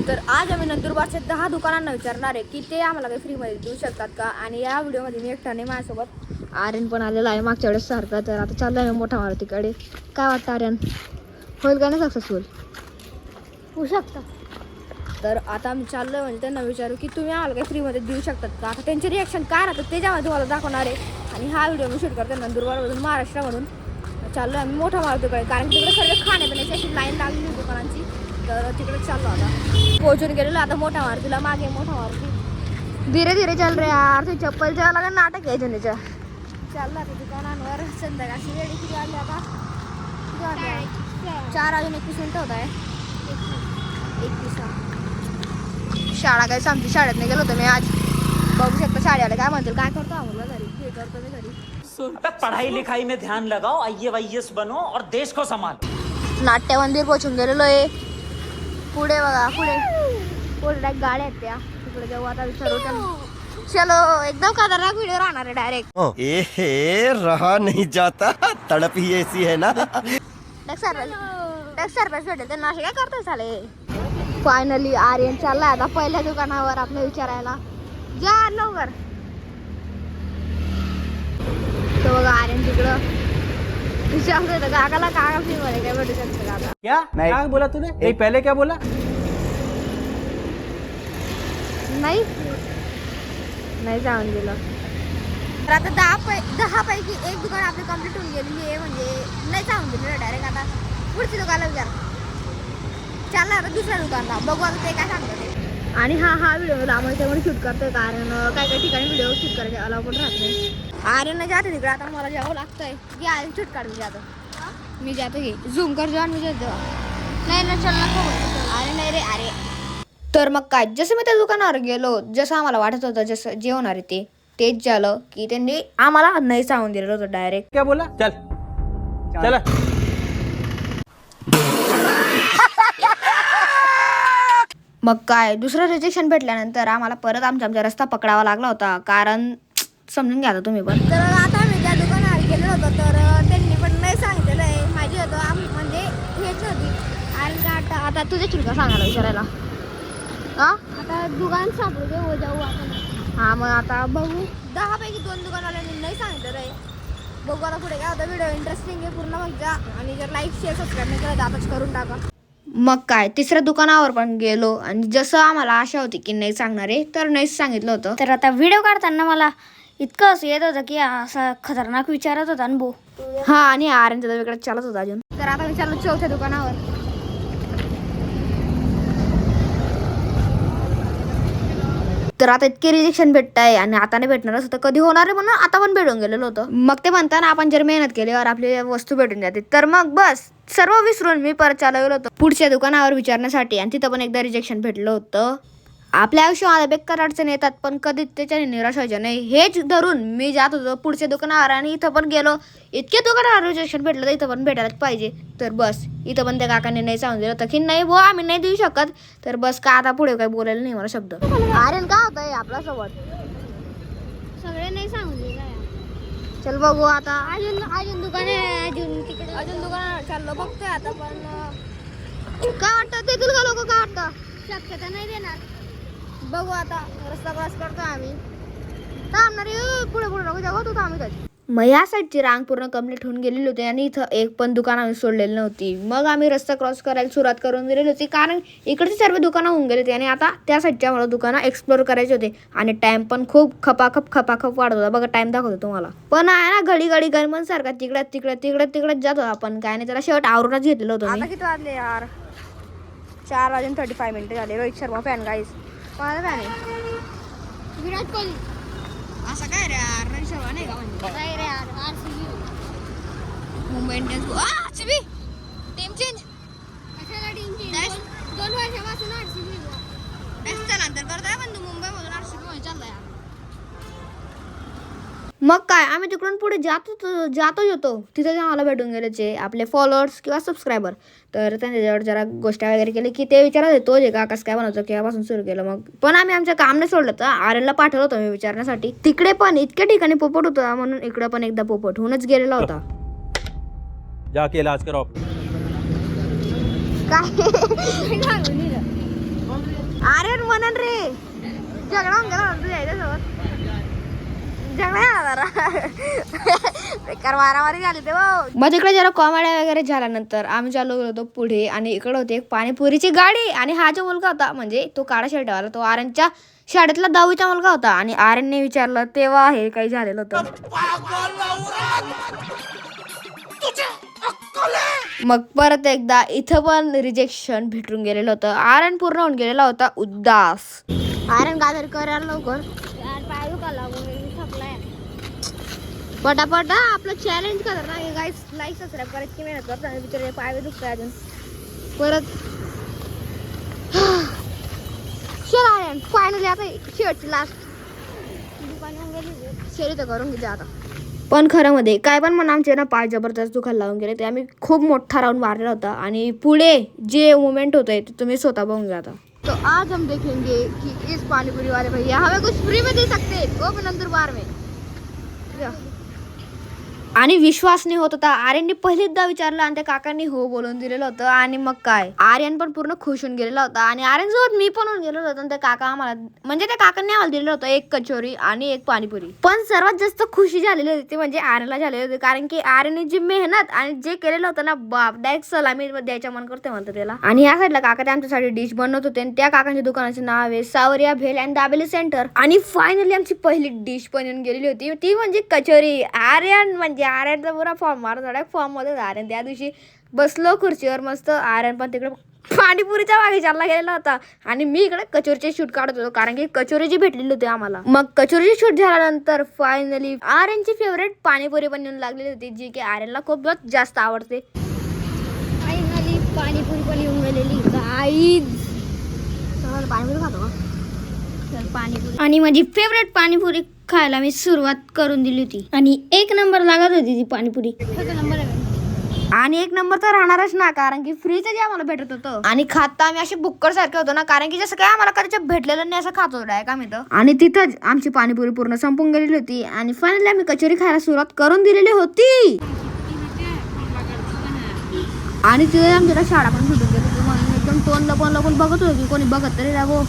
तर आज आम्ही नंदुरबारच्या 10 दुकानांना विचारणार आहे की ते आम्हाला काही फ्रीमध्ये देऊ शकतात का. आणि या व्हिडिओमध्ये मी एकट्याने माझ्यासोबत आर्यन पण आलेला आहे मागच्या वेळेस सारखं. तर आता चाललं आहे मोठा मारुतीकडे. काय वाटतं आर्यन, होईल का नाही सक्सेसफुल? होऊ शकतं. तर आता आम्ही चाललो आहे म्हणजे त्यांना विचारू की तुम्ही आम्हाला काही फ्रीमध्ये देऊ शकतात का. आता त्यांचे रिॲक्शन काय राहतं ते जेव्हा तुम्हाला दाखवणार आहे. आणि हा व्हिडिओ मी शूट करते नंदुरबारमधून, महाराष्ट्रामधून. चाललो आम्ही मोठा मारुतीकडे, कारण तिकडे सर्व खाण्यापिण्याची अशी लाईन लागली होती दुकानांची. तर तिकडे चाललो आता, पोहोचून गेलेलो आता मोठा मारुतीला. मागे मोठा मारुती. धीरे धीरे चल रे यार, ते चप्पल जेव्हा लागेल नाटक आहे जनेच्या. चाललं आता दुकानांवर. संध्याकाळची वेळ किती वाजली आता? 4:21 होत आहे. 21. शाळा काय सांगते, शाळेत नाही गेलो होतो मी आज. बघू शकता शाळेला काय म्हणतील, काय करतो आम्हाला घरी, हे करतो मी घरी. पढ़ाई लिखाई में ध्यान लगाओ, IAS बनो और देश को संभालो. नाट्य मंदिर पोहोचून गेलेलो आहे. पुढे बघा, पुढे डायरेक्ट गाड्या आहेत त्या. तिकडे जाऊ आता, विचारू त्यांना. चलो, एकदम खतरनाक व्हिडिओ राहणार आहे डायरेक्ट. ए रहा नहीं जाता, तड़प ही ऐसी है ना. सरप्राईज भेटेल त्यांना. असे काय करतो चाले. फायनली आर्यन चाललाय आता पहिल्या दुकानावर आपल्या विचारायला. जा लवकर. तो बघा आर्यन तिकडं विचारतोय काकाला, काका फ्री मध्ये काय भेटू शकतं काका. क्या नहीं क्या बोला तूने? नहीं पहले क्या बोला? नाही जाऊन दिलं. तर आता 10 पैकी एक दुकान आपली कम्प्लीट होऊन गेलेली आहे. म्हणजे नाही जाऊन दिलं डायरेक्ट. आता पुढच्या दुकानाला विचार. चालला आता दुसऱ्या दुकानला, बघू आता ते काय सांगतं ते. आणि हा व्हिडिओ आम्हाला त्यामुळे शूट करतोय, कारण काही काही ठिकाणी व्हिडिओ शूट करायचे अलाव पण राहत नाही. आर्यन जाते तिकडे, आता मला जावं लागतंय की आर्यन शूट काढ. मी जातो घे, झूम कर जाऊन मी जातो. नाही ना, चल ना. अरे नाही रे, अरे. तर मग काय, जसं मी त्या दुकानावर गेलो, जसं आम्हाला वाटत होतं जसं जे होणार आहे तेच झालं की त्यांनी आम्हाला नाही सांगून दिलेलं होतं डायरेक्ट. क्या बोला? चल चल. मग काय, दुसरं रिजेक्शन भेटल्यानंतर आम्हाला परत आमचा रस्ता पकडावा लागला होता, कारण समजून घ्या तुम्ही पण. तर आता आम्ही त्या दुकानावर गेलो होतो, तर त्यांनी पण नाही सांगितलेलं आहे. माझी होतं म्हणजे हेच होती. आणि आता तुझे चुलका सांगायला विचारायला. आता दुकान सापडू दे, जाऊ आपण. हां, मग आता बघू. 10 पैकी 2 दुकानवाल्यांनी नाही सांगितलेलं आहे. बघू आता पुढे काय होतं. व्हिडिओ इंटरेस्टिंग आहे, पूर्ण मग जा. आणि जर लाईक शेअर सबस्क्राईब नाही केलं तर आताच करून टाका. मग काय, तिसऱ्या दुकानावर पण गेलो आणि जसं आम्हाला आशा होती की नाही सांगणार आहे, तर नाहीच सांगितलं होतं. तर आता व्हिडिओ काढताना मला इतकं असं येत होतं की असा खतरनाक विचारत होता अनुभव. हा, आणि आर्यनचं तर वेगळंच चालत होता अजून. तर आता मी चाललो चौथ्या दुकानावर. तर आता इतके रिजेक्शन भेटत आहे आणि आता नाही भेटणार असं तर कधी होणार आहे, म्हणून आता पण भेटून गेलेलं होतं. मग ते म्हणताना आपण जर मेहनत केल्यावर आपली वस्तू भेटून जाते. तर मग बस सर्व विसरून मी परत चालू गेलो होतो पुढच्या दुकानावर विचारण्यासाठी. आणि तिथं पण एकदा रिजेक्शन भेटलं होतं. आपल्या आयुष्यामध्ये बेकार अडचणी येतात, पण कधी त्याच्याने निराश व्हायचं नाही, हेच धरून मी जात होतो पुढच्या दुकानावर. आणि इथं पण गेलो, इतके दुकानावर रिजेक्शन भेटलं तर इथं पण भेटायलाच पाहिजे. तर बस इथं पण त्या काकाने नाही सांगून दिलं होतं की नाही बुवा आम्ही नाही देऊ शकत. तर बस का आता पुढे काही बोलायला नाही मला शब्द. आर्यन काय होतंय आपल्यासोबत? सगळे नाही सांगू दे. चल बघू आता. अजून दुकान आहे, अजून दुकान चाललो बघतोय आता. पण काय वाटतं देतील का लोक, काय वाटतं? शक्यता नाही देणार. बघू आता, रस्ता क्रॉस करतोय आम्ही. थांबणार पुढे नको जाऊ तू, थांबतोय. मग या साईडची रांग पूर्ण कंप्लीट होऊन गेलेली होती आणि इथं एक पण दुकान आम्ही सोडलेली नव्हती. मग आम्ही रस्ता क्रॉस करायला सुरुवात करून दिलेली होती, कारण इकडची सर्व दुकानं होऊन गेली होती आणि आता त्या साईडच्या मला दुकानं एक्सप्लोर करायचे होते. आणि टाइम पण खूप खपाखप वाढत होता. बघा टाइम दाखवतो तुम्हाला. पण आहे ना, घडी गरमन सारखा तिकडे जातो आपण. काय नाही, त्याला शेवट आवरूनच घेतलेलं होतं. आता किती वाजले यार? 4:35 झाले. रोहित शर्मा फॅन गाईस. कोणाला फॅन आहे? विराट कोहली. असं काय रे यार, रोहित शर्मा नाही का म्हणजे? नाही रे यार, RCB. Mumbai Indians RCB team change. कशाला टीम चेंज? 2 वर्षापासून RCB. स्थलांतर करताय पण तू मुंबईमधून RCB मध्ये चाललाय. मग काय, आम्ही तिकडून पुढे जातोच होतो. तिथे आम्हाला भेटून गेलेचे आपले फॉलोअर्स किंवा सबस्क्रायबर. तर त्यांच्याजवळ जरा गोष्टी वगैरे केली की ते विचारत होतो जे का कसं काय बनवतो, केव्हापासून सुरू केलं. मग पण आम्ही आमचं काम नाही सोडलं, तर आर्यनला पाठवलं होतं मी विचारण्यासाठी. तिकडे पण इतक्या ठिकाणी पोपट होता, म्हणून इकडे पण एकदा पोपट होऊनच गेलेला होता. जाके इलाज करो. काय अरे म्हणन रे झगडा होऊन गेला म्हणून तुझ्या याच्यासोबत झगडा बेकार मारामारी झाली ते भाऊ. मग तिकडे जरा कॉमेड्या वगैरे झाल्यानंतर आम्ही चालू होतो पुढे आणि इकडे होती एक पाणीपुरीची गाडी आणि हा जो मुलगा होता म्हणजे तो काळा शर्टवाला तो आर्यनच्या शाळेतला 10वीचा मुलगा होता आणि आर्यनने विचारलं तेव्हा हे काही झालेलं होतं. मग परत एकदा इथं पण रिजेक्शन भेटून गेलेलं होतं. आर्यन पूर्ण होऊन गेलेला होता उदास. आर्यन गाजर करायला लवकर पटापट आपलं चॅलेंज करणार ना गाईस. लाईक सबस्क्राईब करायची मेहनत करतो आणि बिचारे पाय दुखतोय अजून परत. चल आर्यन फायनली आता शेवटची लास्ट शेरी तर करून घेते आता. पण खरं मध्ये काय पण म्हणा आमचे ना पाय जबरदस्त दुखायला लावून गेले. ते आम्ही खूप मोठा राऊंड मारलेला होता आणि पुढे जे मुवमेंट होतंय ते तुम्ही स्वतः बघून घ्या आता. तो आज हम देखेंगे कि इस पानीपुरी वाले भैया हमें कुछ फ्री में दे सकते हैं वो भी नंदुरबार बार में. आणि विश्वास नाही होत होता. आर्यनने पहिल्यांदा विचारलं आणि त्या काकांनी हो बोलून दिलेलं होतं आणि मग काय आर्यन पण पूर्ण खुश होऊन गेलेला होता आणि आर्यन सोबत मी पण होऊन गेलो होतो. आणि त्या काका आम्हाला म्हणजे त्या काकांनी आम्हाला दिलेलं होतं एक कचोरी आणि एक पाणीपुरी. पण सर्वात जास्त खुशी झालेली होती ते म्हणजे आर्यनला झालेली होती कारण की आर्यनने जी मेहनत आणि जे केलेलं होतं ना बाप डायरेक्ट सलामी द्यायच्या मन करते म्हणतो त्याला. आणि या साईडला काका ते आमच्यासाठी डिश बनवत होते आणि त्या काकांच्या दुकानाचे नाव आहे सावरिया भेल अँड दाबेली सेंटर. आणि फायनली आमची पहिली डिश पण येऊन गेलेली होती ती म्हणजे कचोरी. आर्यन म्हणजे आर्यनचा पुरा फॉर्म मारत फॉर्म मध्ये आर्यन त्या दिवशी बसलो खुर्चीवर मस्त. आर्यन पण तिकडे पाणीपुरीच्या मागे चालला गेलेला होता आणि मी इकडे कचोरीचे शूट काढत होतो कारण की कचोरी जी भेटलेली होती आम्हाला. मग कचोरीचे शूट झाल्यानंतर फायनली आर्यनची फेवरेट पाणीपुरी पण येऊन लागलेली होती जी की आर्यनला खूप जास्त आवडते. फायनली पाणीपुरी पण येऊन गेलेली गाईज. पाणीपुरी खातो पाणीपुरी आणि माझी फेवरेट पाणीपुरी खायला मी सुरुवात करून दिली होती आणि 1 नंबर लागत होती ती पाणीपुरी. नंबर आहे आणि 1 नंबर तर राहणारच ना कारण की फ्रीचं जे आम्हाला भेटत होतं आणि खाता आम्ही असे बुक्कर सारखे होतो ना कारण की जसं काय आम्हाला कधीच भेटलेलं नाही असं खात होतो डायरेक्ट आम्ही तर. आणि तिथंच आमची पाणीपुरी पूर्ण संपून गेलेली होती आणि फायनली आम्ही कचोरी खायला सुरुवात करून दिलेली होती. आणि तिथे आमच्याला शाळा पण सुटून गेली होती म्हणून एकदम तोंड लपून बघत होतो की कोणी बघत तरी राहो.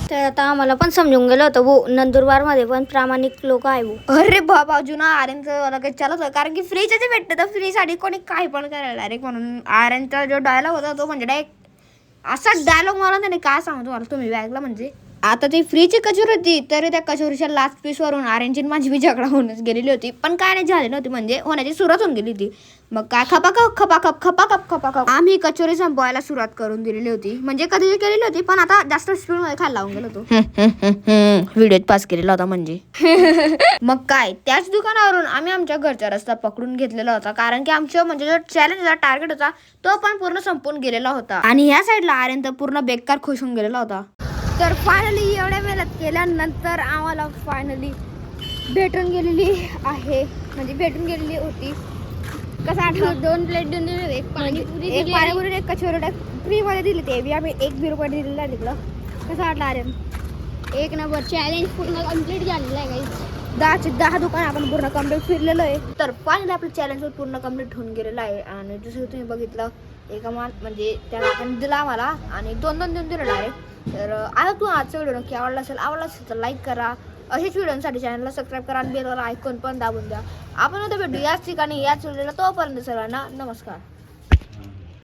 तर आता आम्हाला पण समजून गेलं होतं वो नंदुरबार मध्ये पण प्रामाणिक लोक आहे वो. अरे बाबा जुना आर्यनचं मला काही चालत होतं कारण की फ्रीचं जे भेटतं तर फ्रीसाठी कोणी काही पण करायला डायरेक्ट. म्हणून आर्यनचा जो डायलॉग होता तो म्हणजे डायरेक्ट असा डायलॉग मला त्याने काय सांगतो मला तुम्ही बॅगला म्हणजे. आता ती फ्रीची कचोरी होती तरी त्या कचोरीच्या लास्ट पीसवरून आर्यनची माझी बी झगडा होऊनच गेलेली होती. पण काय नाही झाली नव्हती म्हणजे होण्याची सुरुवात होऊन गेली होती. मग काय खपाखप आम्ही कचोरी संपवायला सुरुवात करून दिलेली होती म्हणजे कधी केलेली होती पण आता जास्त स्पीड मध्ये खायला लावून गेलो होतो. व्हिडिओत पास केलेला होता म्हणजे. मग काय त्याच दुकानावरून आम्ही आमच्या घरचा रस्ता पकडून घेतलेला होता कारण की आमचं म्हणजे जो चॅलेंजचा टार्गेट होता तो पण पूर्ण संपून गेलेला होता. आणि ह्या साईडला आर्यन तर पूर्ण बेकार खुश होऊन गेलेला होता. तर फायनली एवढ्या मेहनत केल्यानंतर आम्हाला फायनली भेटून गेलेली आहे म्हणजे भेटून गेलेली होती. कसं आठवत 2 प्लेट देऊन दिले एक पाणीपुरी एक कचोरी फ्री मध्ये दिली ते बी आम्ही 1 रुपये दिलेला तिकडं. कसं वाटलं आर्यन? 1 नंबर चॅलेंज पूर्ण कम्प्लीट झालेलं आहे काही 10चे 10 दुकान आपण पूर्ण कम्प्लीट फिरलेलो आहे. तर फायनली आपलं चॅलेंज पूर्ण कम्प्लीट होऊन गेलेलं आहे. आणि जसं तुम्ही बघितलं एका म्हणजे त्या काकाने दिला आम्हाला आणि 2 देऊन दिलं डायरेक्ट. तर आता तू आजचा व्हिडिओ नक्की आवडला असेल तर लाईक करा. अशाच व्हिडिओसाठी चॅनलला सबस्क्राईब करा आणि बेलला आयकॉन पण दाबून द्या. आपण आता भेटू याच ठिकाणी याच व्हिडिओला. तोपर्यंत सर्वांना नमस्कार.